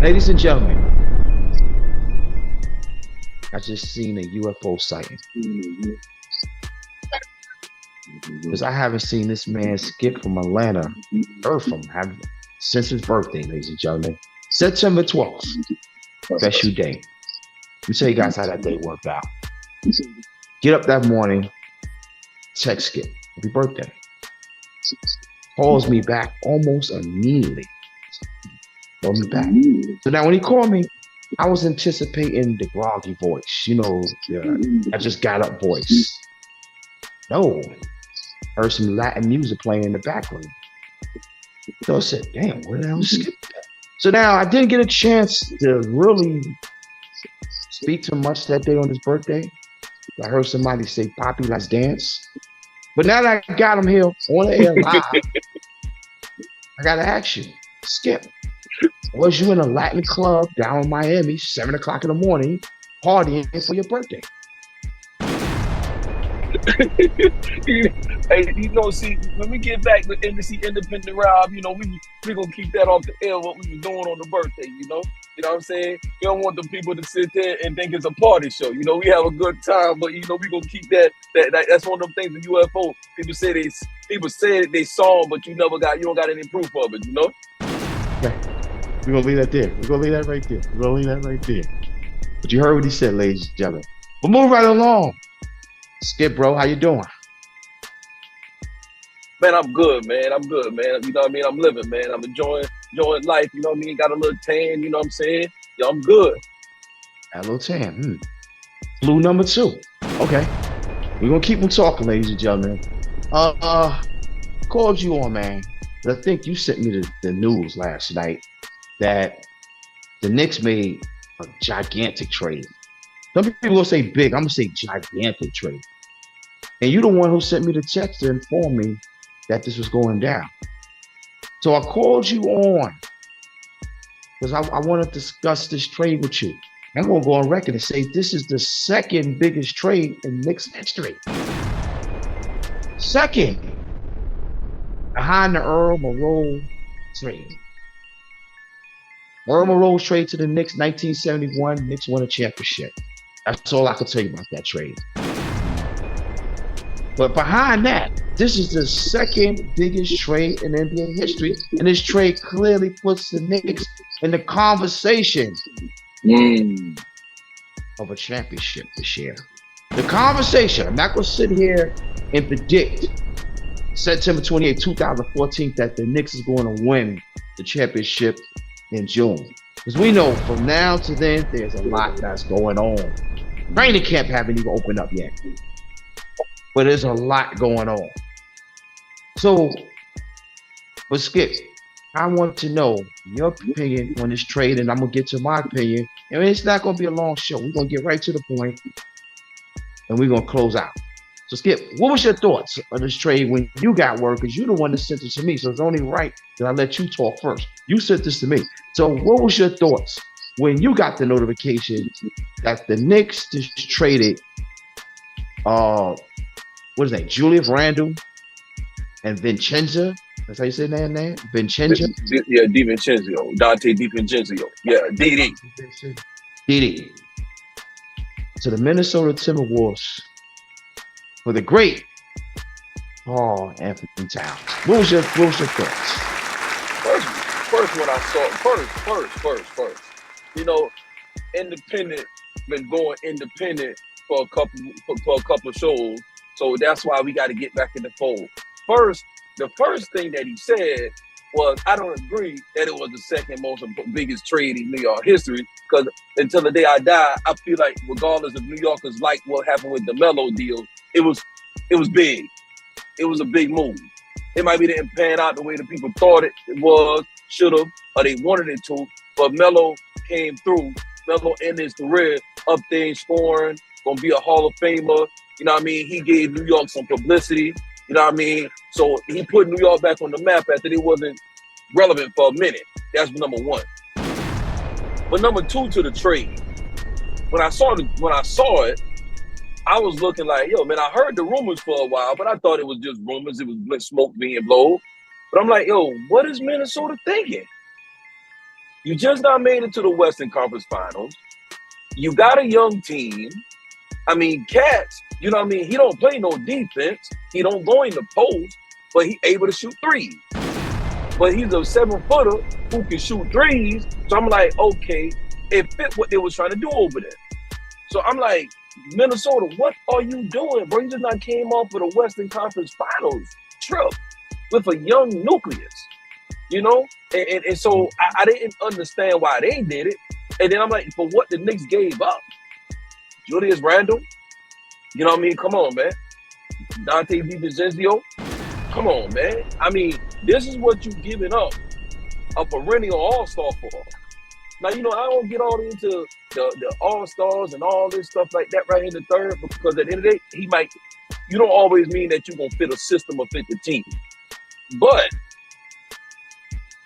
Ladies and gentlemen, I just seen a UFO sighting. Because I haven't seen this man Skip from Atlanta, heard from him since his birthday, ladies and gentlemen. September 12th, special day. Let me tell you guys how that day worked out. Get up that morning, text Skip, happy birthday. Calls me back almost immediately. Called me back. So now when he called me, I was anticipating the groggy voice, I just got up voice. No, heard some Latin music playing in the background. So I said, damn, where the hell is Skip at? So now I didn't get a chance to really speak too much that day on his birthday. I heard somebody say, Poppy, let's dance. But now that I got him here on the air live, I got to ask you, Skip, was you in a Latin club down in Miami, 7 o'clock in the morning, partying for your birthday? Hey, see, when we get back to Embassy Independent Rob, we gonna keep that off the air, what we was doing on the birthday, You know what I'm saying? We don't want the people to sit there and think it's a party show. We have a good time, but we gonna keep that's one of them things in UFO. People say they saw, but you don't got any proof of it, Okay. We're gonna leave that there. We're gonna leave that right there. But you heard what he said, ladies and gentlemen. We'll move right along. Skip, bro, how you doing? Man, I'm good, man. You know what I mean? I'm living, man. I'm enjoying life. You know what I mean? Got a little tan. You know what I'm saying? Yeah, I'm good. Got a little tan. Flu number 2. Okay. We're gonna keep them talking, ladies and gentlemen. Called you on, man. I think you sent me the news last night that the Knicks made a gigantic trade. Some people will say big. I'm gonna say gigantic trade. And you're the one who sent me the text to inform me that this was going down. So I called you on because I want to discuss this trade with you. I'm gonna go on record and say this is the second biggest trade in Knicks history. Second, behind the Earl Monroe trade. Earl Monroe's trade to the Knicks, 1971. Knicks won a championship. That's all I can tell you about that trade. But behind that, this is the second biggest trade in NBA history. And this trade clearly puts the Knicks in the conversation of a championship this year. The conversation, I'm not going to sit here and predict September 28, 2014, that the Knicks is going to win the championship in June. Because we know from now to then, there's a lot that's going on. Training camp haven't even opened up yet. But there's a lot going on. So, but Skip, I want to know your opinion on this trade, and I'm going to get to my opinion. I mean, it's not going to be a long show. We're going to get right to the point, and we're going to close out. So, Skip, what was your thoughts on this trade when you got word? Because you're the one that sent it to me, so it's only right that I let you talk first. You sent this to me. So, what was your thoughts when you got the notification that the Knicks just traded what is that? Julius Randle and Vincenzo. That's how you say that name? Vincenzo? Yeah, DiVincenzo. Dante DiVincenzo. Yeah, DD. DD. To the Minnesota Timberwolves for the great Karl Anthony Towns. What was your thoughts? First, when I saw first. Independent been going independent for a couple shows. So that's why we got to get back in the fold. The first thing that he said was, I don't agree that it was the second biggest trade in New York history, because until the day I die, I feel like regardless of New Yorkers like what happened with the Melo deal, it was big. It was a big move. It might be didn't pan out the way the people thought it was, should have, or they wanted it to, but Melo came through. Melo ended his career up there scoring, gonna be a Hall of Famer. You know what I mean? He gave New York some publicity. You know what I mean? So he put New York back on the map after it wasn't relevant for a minute. That's number one. But number two, to the trade. When I saw it, I was looking like, yo, man, I heard the rumors for a while, but I thought it was just rumors. It was smoke being blown. But I'm like, yo, what is Minnesota thinking? You just not made it to the Western Conference Finals. You got a young team. I mean, Cats, you know what I mean? He don't play no defense. He don't go in the post, but he able to shoot threes. But he's a 7-footer who can shoot threes. So I'm like, okay, it fit what they was trying to do over there. So I'm like, Minnesota, what are you doing, bro? You just not came off of the Western Conference Finals trip with a young nucleus, you know? And so I didn't understand why they did it. And then I'm like, for what the Knicks gave up, Julius Randle, you know what I mean? Come on, man. Dante DiVincenzo, come on, man. I mean, this is what you giving up a perennial all-star for. Now, you know, I don't get all into the all-stars and all this stuff like that right in the third, because at the end of the day, you don't always mean that you're going to fit a system or fit the team. But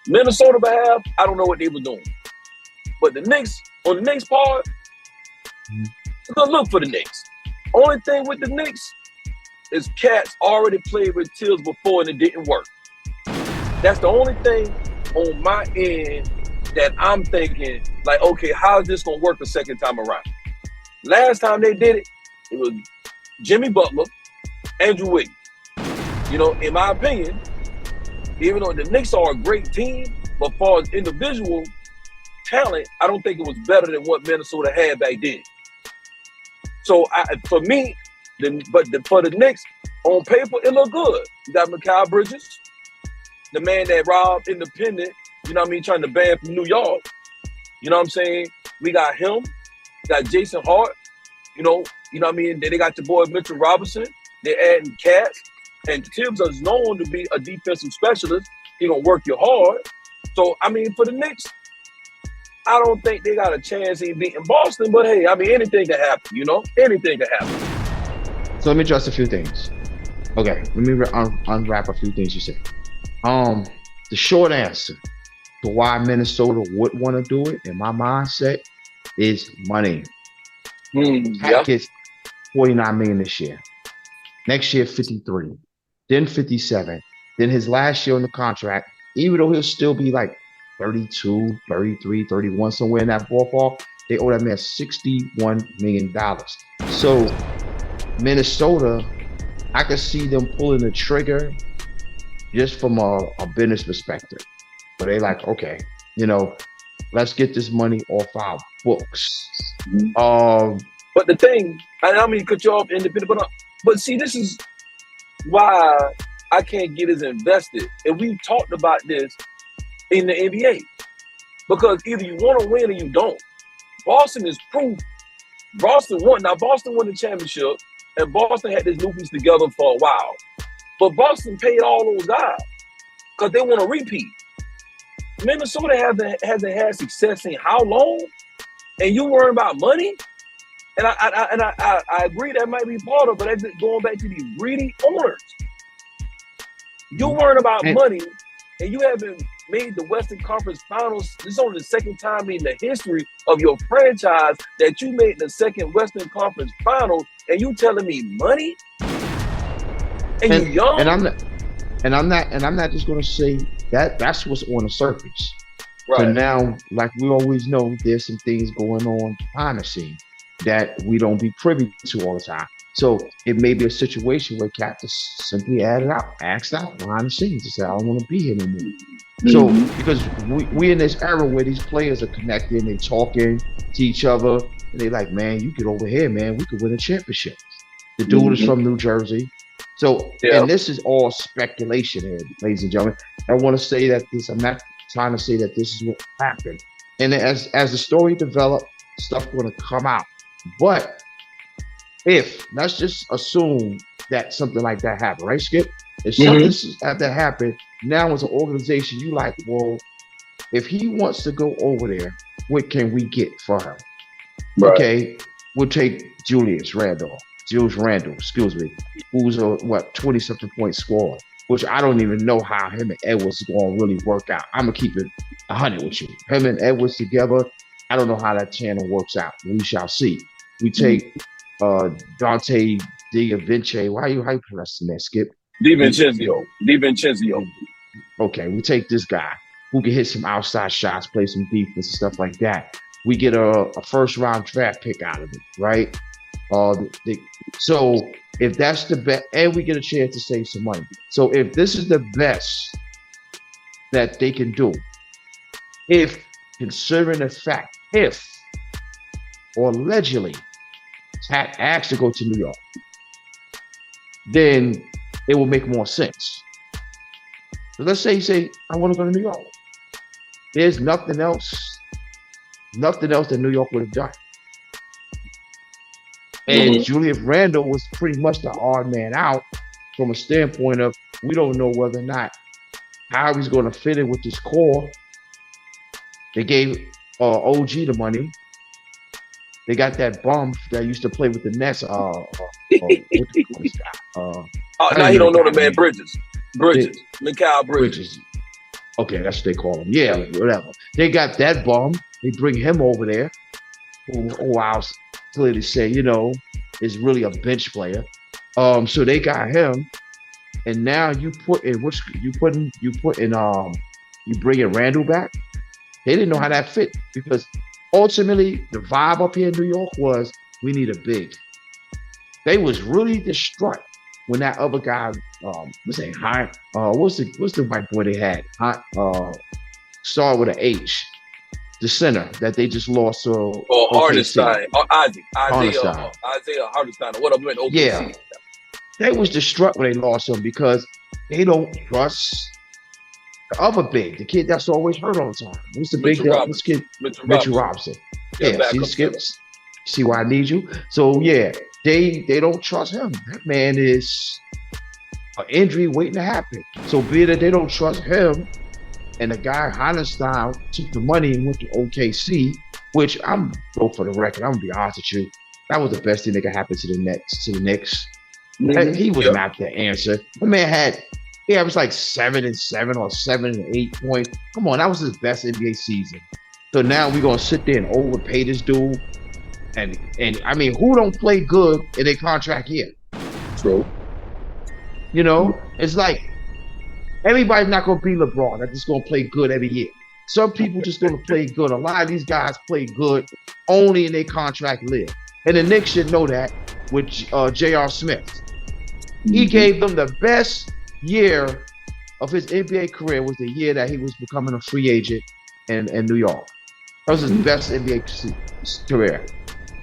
Minnesota behalf, I don't know what they were doing. But the Knicks, on the Knicks part, good look for the Knicks. Only thing with the Knicks is Cats already played with Tibbs before and it didn't work. That's the only thing on my end that I'm thinking, like, okay, how is this going to work the second time around? Last time they did it, it was Jimmy Butler, Andrew Wiggins. You know, in my opinion, even though the Knicks are a great team, but as far as individual talent, I don't think it was better than what Minnesota had back then. So for me, for the Knicks, on paper, it looked good. You got Mikal Bridges, the man that robbed independent, you know what I mean, trying to ban from New York. You know what I'm saying? We got him, got Jason Hart, you know what I mean? Then they got your boy Mitchell Robinson. They're adding Cats. And Tibbs is known to be a defensive specialist. He gonna work you hard. So, I mean, for the Knicks, I don't think they got a chance in beating Boston, but hey, I mean, anything can happen, you know? Anything can happen. So let me address a few things. Okay, let me unwrap a few things you said. The short answer to why Minnesota would want to do it, in my mindset, is money. Gets $49 million this year. Next year, 53. Then 57. Then his last year on the contract, even though he'll still be like 32, 33, 31, somewhere in that ballpark, they owe that man $61 million. So Minnesota, I could see them pulling the trigger just from a business perspective. But they like, okay, you know, let's get this money off our books. But the thing, I don't mean to cut you off, independent, but see, this is why I can't get as invested. And we've talked about this in the NBA. Because either you want to win or you don't. Boston is proof. Boston won. Now, Boston won the championship, and Boston had this nucleus together for a while. But Boston paid all those guys because they want to repeat. Minnesota hasn't had success in how long? And you worrying about money? And I agree that might be part of it, but that's going back to these greedy owners. You worrying about money, and you haven't made the Western Conference Finals. This is only the second time in the history of your franchise that you made the second Western Conference Finals, and you telling me money? And you young? And I'm not just gonna say that that's what's on the surface. Right. So now, like we always know, there's some things going on behind the scene that we don't be privy to all the time. So it may be a situation where Cat just simply asked out behind the scenes to say, I don't want to be here anymore. So because we in this era where these players are connecting, they talking to each other, and they like, man, you get over here, man, we could win a championship. The dude is from New Jersey. So, and this is all speculation here, ladies and gentlemen. I want to say that I'm not trying to say that this is what happened. And as the story develops, stuff going to come out. But let's just assume that something like that happened, right, Skip? If something like that happened, now as an organization, you like, well, if he wants to go over there, what can we get for him? Right. Okay, we'll take Julius Randle, who's a 20-something point scorer, which I don't even know how him and Edwards are going to really work out. I'm going to keep it 100 with you. Him and Edwards together, I don't know how that channel works out. We shall see. We take Dante DiVincenzo. How you pronouncing that, Skip? DiVincenzo. Okay, we take this guy. who can hit some outside shots, play some defense and stuff like that. We get a first round draft pick out of it, right? So if that's the best, and we get a chance to save some money. So if this is the best that they can do, if considering the fact, if or allegedly Pat asked to go to New York, then it will make more sense. So let's say you say, I want to go to New York. There's nothing else that New York would have done. And Julius Randle was pretty much the odd man out from a standpoint of we don't know whether or not how he's going to fit in with this core. They gave OG the money. They got that bum that used to play with the Nets. Now you don't know the man Bridges. Mikal Bridges. Okay, that's what they call him. Yeah, whatever. They got that bum. They bring him over there. Who I'll clearly say, is really a bench player. So they got him, and now you bring in Randall back. They didn't know how that fit because ultimately the vibe up here in New York was we need a big. They was really distraught when that other guy, what's the white boy they had? Started with an H. The center that they just lost to Hardenstein. Isaiah Hardenstein. What up, man? OKC. Yeah. They was distraught when they lost him because they don't trust the other big, the kid that's always hurt all the time. What's the big kid? Mitchell Robinson. Yeah, see, Skips. See why I need you? So yeah, they don't trust him. That man is an injury waiting to happen. So be that they don't trust him, and the guy Hardenstein took the money and went to OKC, which I'm for the record. I'm gonna be honest with you, that was the best thing that could happen to the Knicks. Mm-hmm. He was not the answer. The man he averaged like 7 and 7 or 7 and 8 points. Come on, that was his best NBA season. So now we're gonna sit there and overpay this dude. And I mean, who don't play good in a contract year? True. It's like everybody's not gonna be LeBron. They're just gonna play good every year. Some people just gonna play good. A lot of these guys play good only in their contract live. And the Knicks should know that with J.R. Smith. He gave them the best year of his NBA career was the year that he was becoming a free agent in New York. That was his best NBA career.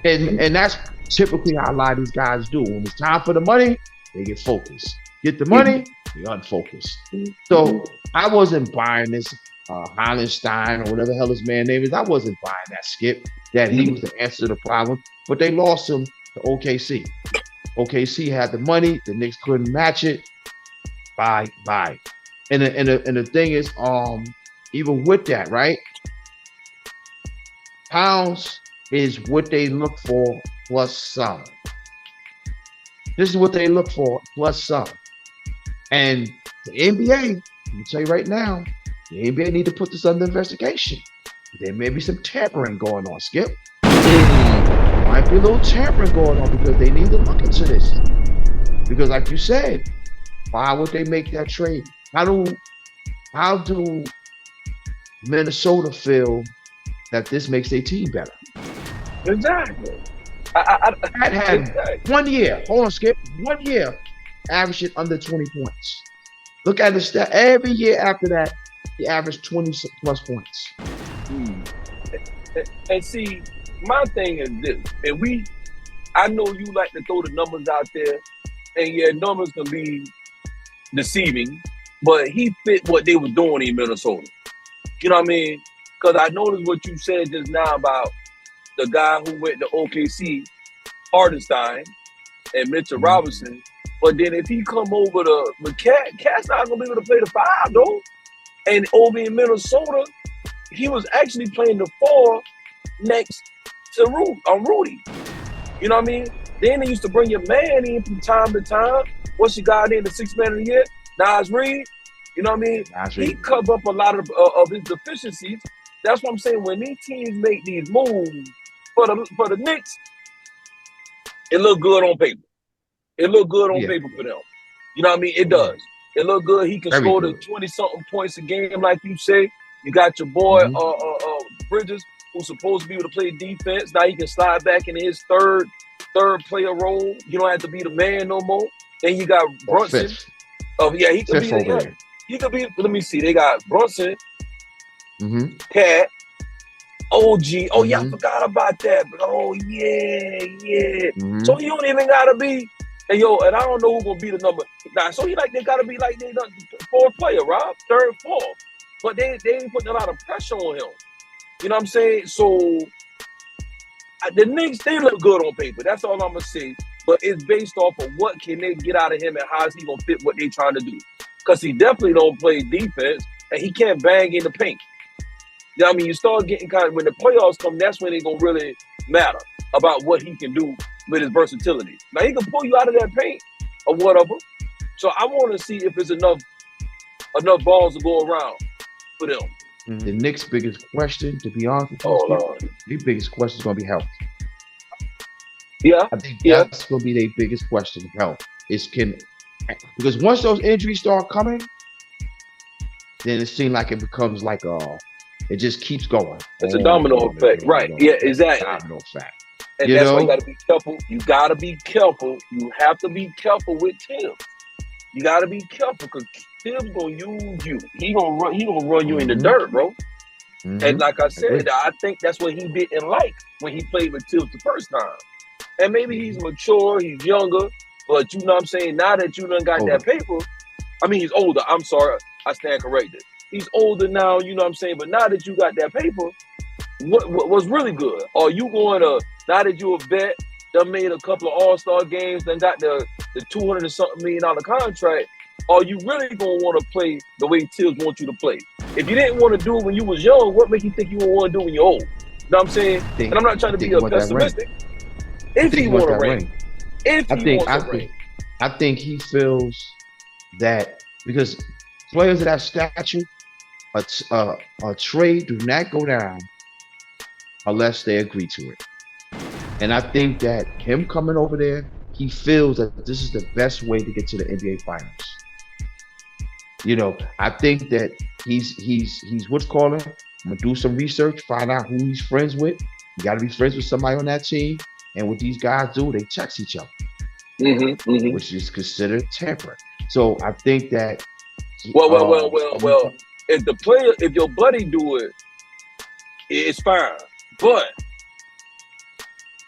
And that's typically how a lot of these guys do. When it's time for the money, they get focused. Get the money, they unfocused. So I wasn't buying this Hardenstein or whatever the hell his man name is. I wasn't buying that Skip, that he was the answer to the problem. But they lost him to OKC. OKC had the money. The Knicks couldn't match it. Bye. And the thing is, even with that, right? Towns is what they look for plus some. This is what they look for plus some. And the NBA, let me tell you right now, the NBA need to put this under investigation. There may be some tampering going on, Skip. Might be a little tampering going on because they need to look into this. Because like you said, why would they make that trade? How do Minnesota feel that this makes their team better? Exactly. Pat had 1 year. Hold on, Skip. 1 year, averaging under 20 points. Look at the stat. Every year after that, he averaged 20 plus points. And see, my thing is this, and I know you like to throw the numbers out there, and yeah, numbers can be deceiving, but he fit what they were doing in Minnesota. You know what I mean? Because I noticed what you said just now about the guy who went to OKC, Hardenstein, and Mitchell Robinson. But then if he come over to Cat's not gonna be able to play the 5 though. And over in Minnesota, he was actually playing the 4 next to Rudy. You know what I mean? Then they used to bring your man in from time to time. What's your guy name? The 6th man of the year, Naz Reid. You know what I mean? He covered up a lot of his deficiencies. That's what I'm saying. When these teams make these moves for the Knicks, it look good on paper. It look good on paper for them. You know what I mean? It does. It look good. He can score the 20-something points a game, like you say. You got your boy Mm-hmm. Bridges, who's supposed to be able to play defense. Now he can slide back into his third player role. You don't have to be the man no more. Then you got Or Brunson. fifth. Oh yeah, he could Fifth be. over Yeah, there. he could be. Let me see. They got Brunson, Mm-hmm. Cat, OG. Oh yeah, I Mm-hmm. forgot about that. But oh yeah. Mm-hmm. So you don't even gotta be. And and I don't know who's gonna be the number. Nah, so they gotta be like they fourth player, Rob, third, fourth. But they ain't putting a lot of pressure on him. You know what I'm saying? So the Knicks, they look good on paper. That's all I'm gonna say. But it's based off of what can they get out of him and how is he gonna fit what they trying to do. Because he definitely don't play defense and he can't bang in the paint. You know what I mean? You start getting kind of, when the playoffs come, that's when it's gonna really matter about what he can do with his versatility. Now he can pull you out of that paint or whatever. So I want to see if there's enough balls to go around for them. The Knicks' biggest question, to be honest with you, Lord. their biggest question is going to be health. Yeah. I think that's going to be their biggest question, health. Because once those injuries start coming, then it seems like it becomes like it just keeps going. It's a domino effect. Right. Yeah, exactly. Domino effect. And that's why you got to be careful. You got to be careful. You have to be careful with Tim. You got to be careful because Tim's going to use you. He gonna run you in the dirt, bro. Mm-hmm. And like I said, I think that's what he didn't like when he played with Tibbs the first time. And maybe he's mature, he's younger, but you know what I'm saying? Now that you done got that paper, I mean, he's older. I'm sorry, I stand corrected. He's older now, you know what I'm saying? But now that you got that paper, what's really good? Are you going to, now that you're a vet, done made a couple of all-star games, then got the $200 and something million contract, are you really going to want to play the way Tibbs wants you to play? If you didn't want to do it when you was young, what makes you think you would want to do when you're old? You know what I'm saying? And I'm not trying to be pessimistic. If he want a ring. I think he feels that because players of that stature, a trade do not go down unless they agree to it. And I think that him coming over there, he feels that this is the best way to get to the NBA Finals. You know, I think that he's what's calling. I'm gonna do some research, find out who he's friends with. You got to be friends with somebody on that team. And what these guys do, they text each other, which is considered tampering. So I think that. Well. If your buddy do it, it's fine. But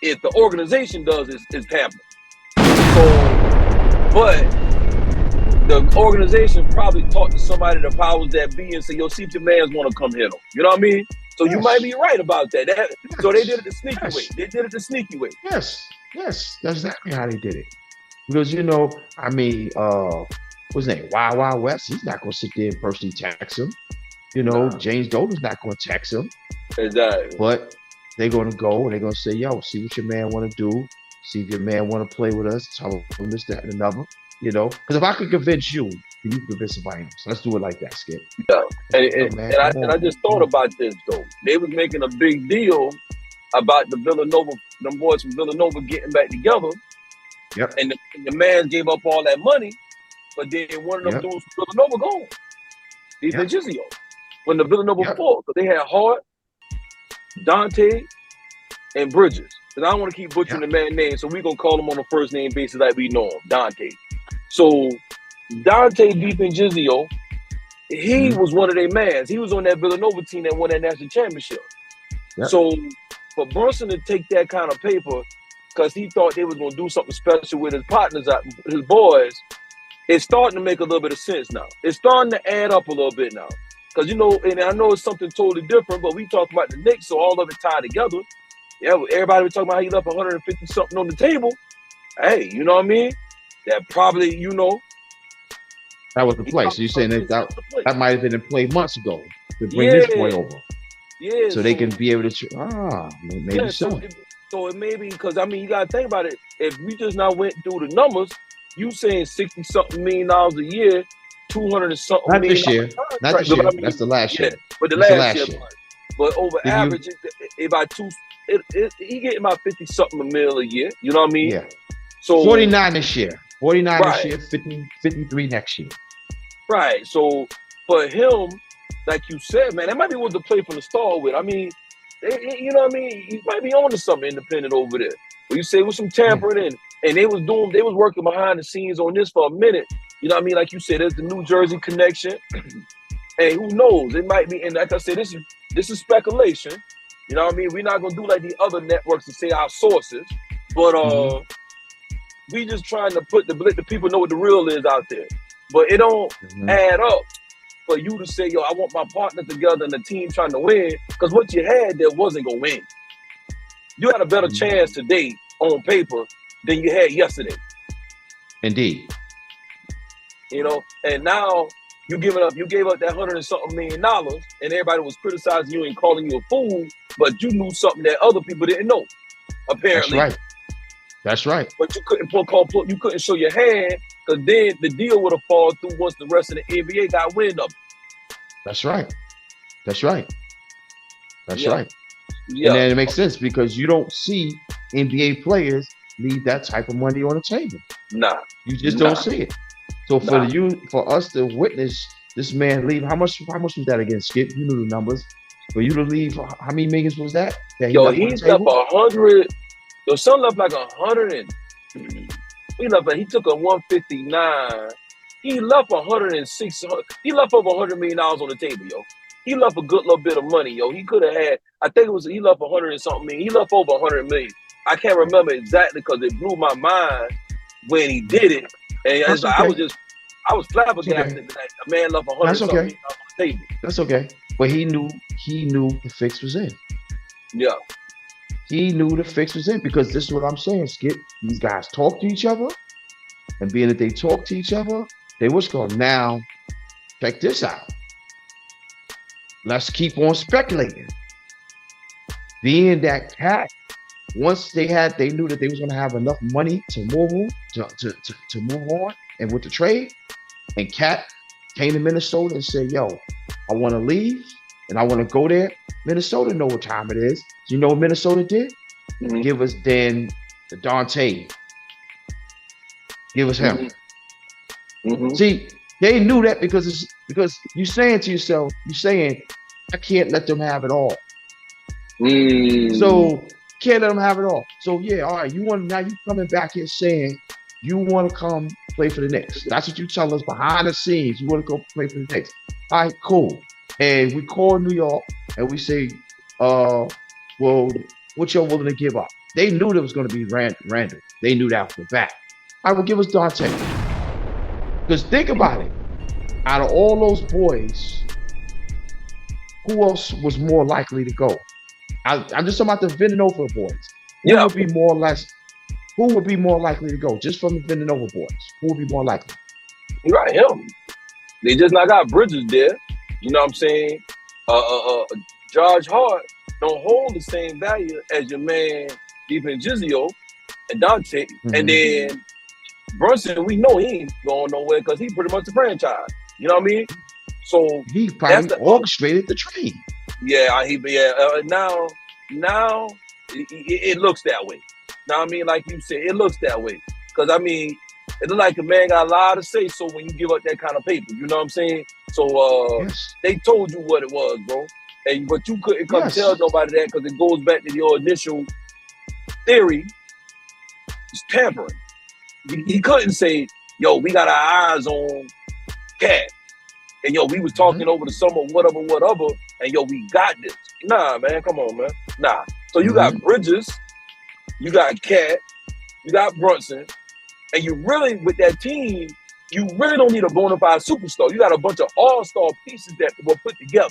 if the organization does, it's tampering. So, but the organization probably talked to somebody the powers that be and say, "Yo, see if your mans want to come hit them." You know what I mean? So you might be right about that. So they did it the sneaky way. Yes, that's exactly how they did it. Because I mean, what's his name? Wild West. He's not going to sit there and personally text him. James Dolan's not going to text him. Exactly. But they're going to go and they're going to say, "Yo, see what your man want to do. See if your man want to play with us. Tell him this, that, and another." Because if I could convince you, then you convince somebody else. Let's do it like that, Skip. Yeah, and I just thought about this though. They was making a big deal about them boys from Villanova getting back together. Yep. And the man gave up all that money, but then one of them dudes from Villanova gone. He's in Gizio. When the Villanova fought, so they had Hart, Dante, and Bridges. And I don't want to keep butchering the man's name, so we're gonna call him on a first name basis like we know him, Dante. So Dante DiPingizio, he was one of their mans. He was on that Villanova team that won that national championship. Yep. So for Brunson to take that kind of paper, because he thought they was going to do something special with his partners, his boys, it's starting to make a little bit of sense now. It's starting to add up a little bit now. Because, and I know it's something totally different, but we talk about the Knicks, so all of it tied together. Yeah, everybody was talking about how he left 150 something on the table. Hey, you know what I mean? That probably, that was the play. So you're saying that might have been in play months ago to bring this boy over. Yeah. So they can be able to, maybe so. So it may be, because, you got to think about it. If we just now went through the numbers, you saying $60-something million a year, 200 and something Not million. This year. Not this year. That's the last year. But the last year. But over average, he getting about 50-something a mil a year. You know what I mean? Yeah. So 49 this year. 49 this year, 53 next year. Right. So for him, like you said, man, that might be what to play from the start with. I mean, you know what I mean? You might be on to something independent over there. When you say it was some tampering in, and they was working behind the scenes on this for a minute. You know what I mean? Like you said, there's the New Jersey connection. And who knows? It might be, and like I said, this is speculation. You know what I mean? We're not gonna do like the other networks and say our sources, but we just trying to let the people know what the real is out there. But it don't add up for you to say, yo, I want my partner together and the team trying to win, because what you had there wasn't gonna win. You had a better chance today on paper than you had yesterday. Indeed. You know, and now you gave up that $100 and something million, and everybody was criticizing you and calling you a fool, but you knew something that other people didn't know. Apparently. That's right. But you couldn't you couldn't show your hand, because then the deal would have fallen through once the rest of the NBA got wind of it. That's right. That's right. Yeah. And then it makes sense, because you don't see NBA players leave that type of money on the table. Nah. You just don't see it. So for us to witness this man leave, how much was that again, Skip? You knew the numbers. For you to leave, how many millions was that? He's left 100. Your son left like 100 and he took a 159. He left 106. He left over $100 million on the table, yo. He left a good little bit of money, yo. He could have had, I think he left 100 and something million. He left over 100 million. I can't remember exactly because it blew my mind when he did it. And I was flabbergasted that a man left 100 something million on the table. That's okay. But he knew the fix was in. Yeah. He knew the fix was in, because this is what I'm saying, Skip. These guys talk to each other, and being that they talk to each other, they was going, now check this out. Let's keep on speculating. Being that Cat, once they knew that they was going to have enough money to move on and with the trade, and Cat came to Minnesota and said, yo, I want to leave and I want to go there. Minnesota know what time it is. You know what Minnesota did? Give us then the Dante. Give us him. See, they knew that because you're saying to yourself, I can't let them have it all. So can't let them have it all. So yeah, all right. You coming back here saying you want to come play for the Knicks. That's what you tell us behind the scenes. You want to go play for the Knicks. All right, cool. And we call New York and we say, well, what y'all willing to give up? They knew there was going to be Randall. They knew that off the bat. I will give us Dante. Because think about it. Out of all those boys, who else was more likely to go? I'm just talking about the Villanova boys. Who would be more likely to go? Just from the Villanova boys. Who would be more likely? You're right, him. They just not got Bridges there. You know what I'm saying? George Hart don't hold the same value as your man DiVincenzo and Dante. And then Brunson, we know he ain't going nowhere because he pretty much the franchise. You know what I mean? So he probably orchestrated the trade. Yeah, now it looks that way. Now I mean, like you said, it looks that way. Because I mean, it looks like a man got a lot to say so when you give up that kind of paper. You know what I'm saying? So they told you what it was, bro. But you couldn't come tell nobody that because it goes back to your initial theory. It's tampering. He couldn't say, yo, we got our eyes on Cat. And yo, we was talking over the summer, whatever, and yo, we got this. Nah, man, come on, man. Nah. So you got Bridges, you got Cat, you got Brunson, and you really, with that team, you really don't need a bona fide superstar. You got a bunch of all-star pieces that were put together.